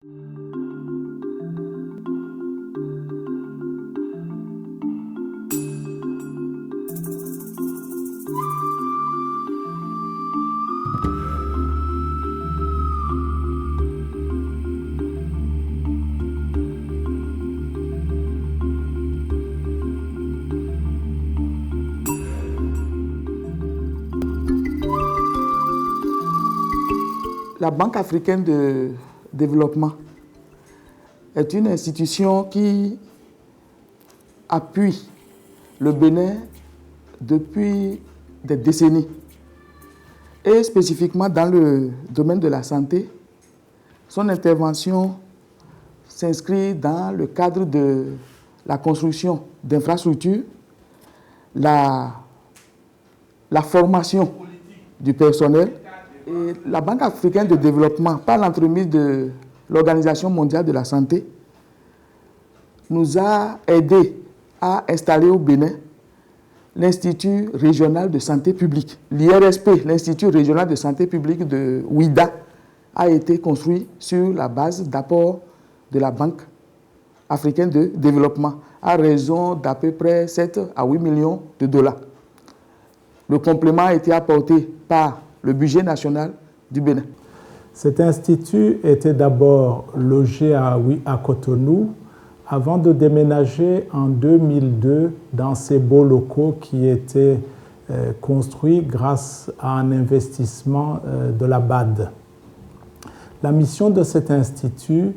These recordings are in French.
La Banque africaine de développement est une institution qui appuie le Bénin depuis des décennies. Et spécifiquement dans le domaine de la santé, son intervention s'inscrit dans le cadre de la construction d'infrastructures, la formation du personnel. Et la Banque africaine de développement, par l'entremise de l'Organisation mondiale de la santé, nous a aidés à installer au Bénin l'Institut régional de santé publique. L'IRSP, l'Institut régional de santé publique de Ouida, a été construit sur la base d'apports de la Banque africaine de développement, à raison d'à peu près 7 à 8 millions de dollars. Le complément a été apporté par le budget national du Bénin. Cet institut était d'abord logé à Cotonou avant de déménager en 2002 dans ces beaux locaux qui étaient construits grâce à un investissement de la BAD. La mission de cet institut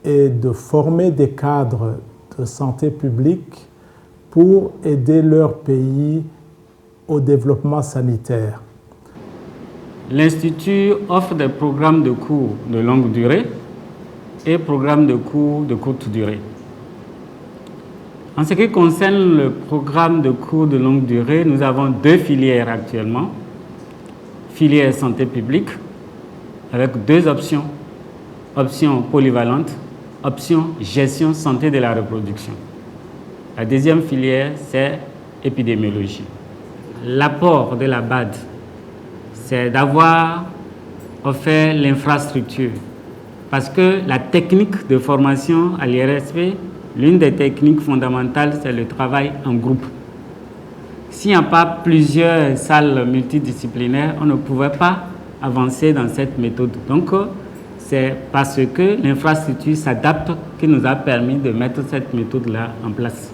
est de former des cadres de santé publique pour aider leur pays au développement sanitaire. L'Institut offre des programmes de cours de longue durée et programmes de cours de courte durée. En ce qui concerne le programme de cours de longue durée, nous avons 2 filières actuellement. Filière santé publique, avec 2 options. Option polyvalente, option gestion santé de la reproduction. La deuxième filière, c'est épidémiologie. L'apport de la BAD, c'est d'avoir offert l'infrastructure. Parce que la technique de formation à l'IRSP, l'une des techniques fondamentales, c'est le travail en groupe. S'il n'y a pas plusieurs salles multidisciplinaires, on ne pouvait pas avancer dans cette méthode. Donc, c'est parce que l'infrastructure s'adapte qui nous a permis de mettre cette méthode-là en place.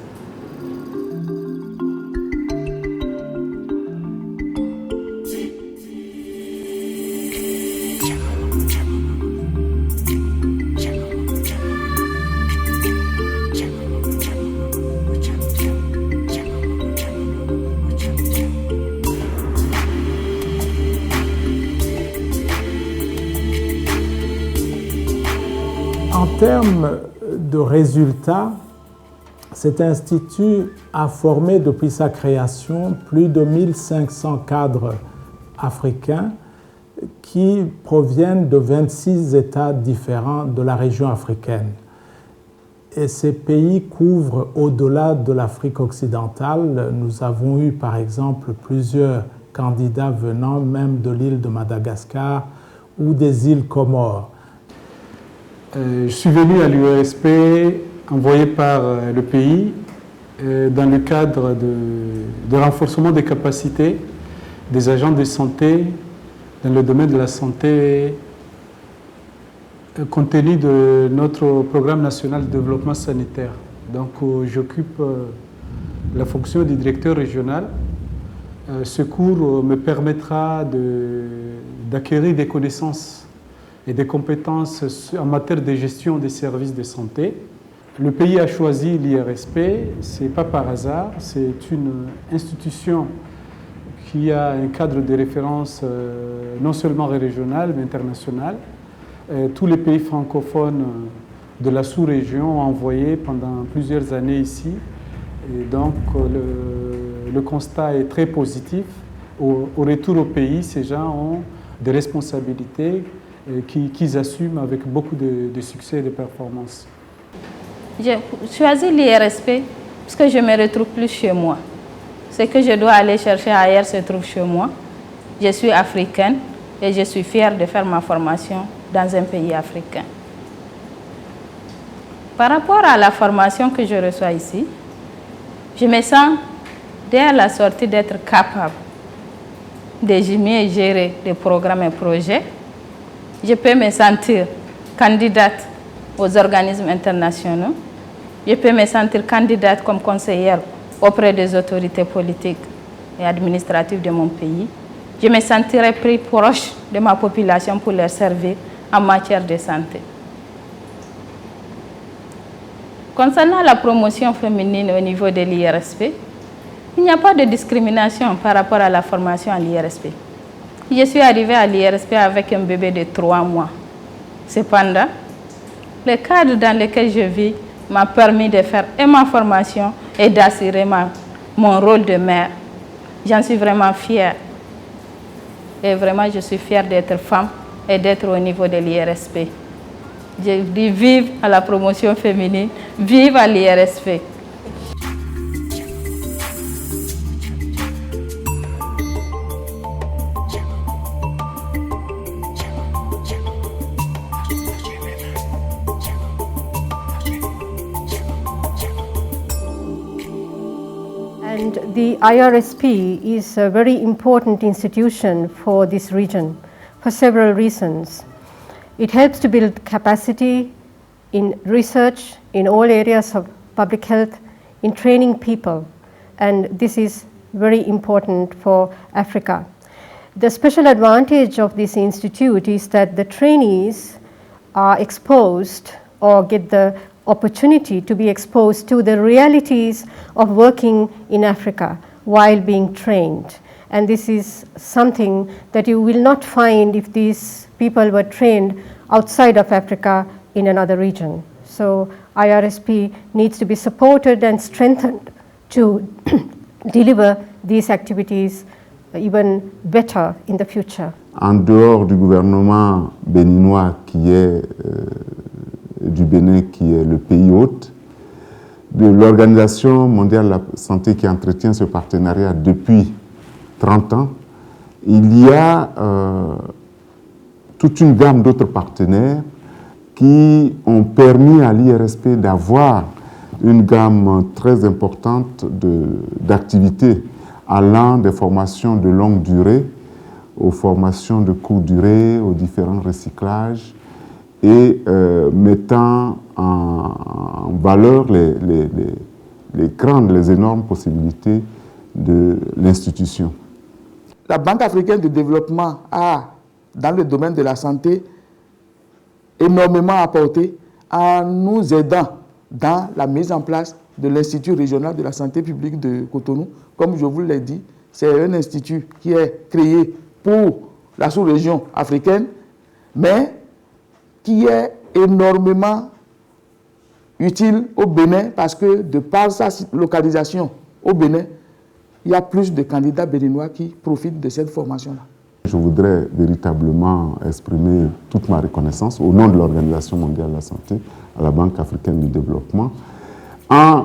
En termes de résultats, cet institut a formé depuis sa création plus de 1500 cadres africains qui proviennent de 26 États différents de la région africaine. Et ces pays couvrent au-delà de l'Afrique occidentale. Nous avons eu par exemple plusieurs candidats venant même de l'île de Madagascar ou des îles Comores. Je suis venu à l'URSP envoyé par le pays dans le cadre de renforcement des capacités des agents de santé dans le domaine de la santé compte tenu de notre programme national de développement sanitaire. Donc j'occupe la fonction du directeur régional. Ce cours me permettra d'acquérir des connaissances et des compétences en matière de gestion des services de santé. Le pays a choisi l'IRSP, ce n'est pas par hasard, c'est une institution qui a un cadre de référence non seulement régional mais international. Tous les pays francophones de la sous-région ont envoyé pendant plusieurs années ici. Et donc le constat est très positif. Au retour au pays, ces gens ont des responsabilités qu'ils assument avec beaucoup de succès et de performance. J'ai choisi l'IRSP parce que je me retrouve plus chez moi. Ce que je dois aller chercher ailleurs se trouve chez moi. Je suis africaine et je suis fière de faire ma formation dans un pays africain. Par rapport à la formation que je reçois ici, je me sens, dès la sortie, d'être capable de mieux gérer des programmes et projets. Je peux me sentir candidate aux organismes internationaux. Je peux me sentir candidate comme conseillère auprès des autorités politiques et administratives de mon pays. Je me sentirai plus proche de ma population pour leur servir en matière de santé. Concernant la promotion féminine au niveau de l'IRSP, il n'y a pas de discrimination par rapport à la formation à l'IRSP. Je suis arrivée à l'IRSP avec un bébé de 3 mois. Cependant, le cadre dans lequel je vis m'a permis de faire et ma formation et d'assurer mon rôle de mère. J'en suis vraiment fière. Et vraiment, je suis fière d'être femme et d'être au niveau de l'IRSP. Je dis vive à la promotion féminine, vive à l'IRSP. And the IRSP is a very important institution for this region for several reasons. It helps to build capacity in research in all areas of public health, in training people, and this is very important for Africa. The special advantage of this institute is that the trainees are exposed or get the opportunity to be exposed to the realities of working in Africa while being trained. And this is something that you will not find if these people were trained outside of Africa in another region. So IRSP needs to be supported and strengthened to deliver these activities even better in the future. En dehors du gouvernement béninois qui est du Bénin qui est le pays hôte, de l'Organisation mondiale de la santé qui entretient ce partenariat depuis 30 ans, il y a toute une gamme d'autres partenaires qui ont permis à l'IRSP d'avoir une gamme très importante d'activités allant des formations de longue durée aux formations de courte durée, aux différents recyclages et mettant en valeur les grandes, les énormes possibilités de l'institution. La Banque africaine de développement a, dans le domaine de la santé, énormément apporté en nous aidant dans la mise en place de l'Institut régional de la santé publique de Cotonou. Comme je vous l'ai dit, c'est un institut qui est créé pour la sous-région africaine, mais qui est énormément utile au Bénin parce que de par sa localisation au Bénin, il y a plus de candidats béninois qui profitent de cette formation-là. Je voudrais véritablement exprimer toute ma reconnaissance au nom de l'Organisation mondiale de la santé à la Banque africaine du développement, en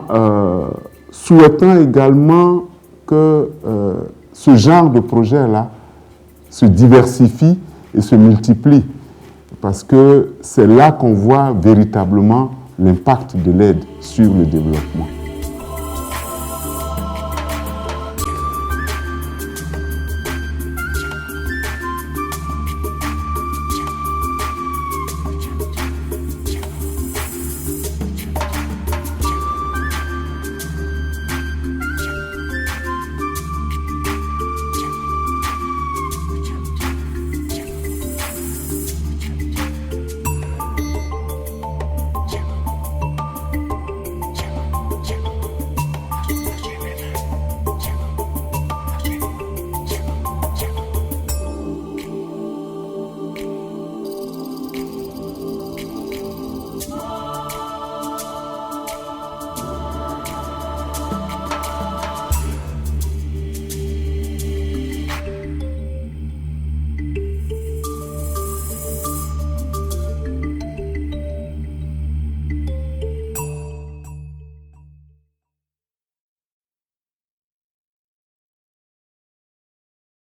souhaitant également que ce genre de projet-là se diversifie et se multiplie, parce que c'est là qu'on voit véritablement l'impact de l'aide sur le développement.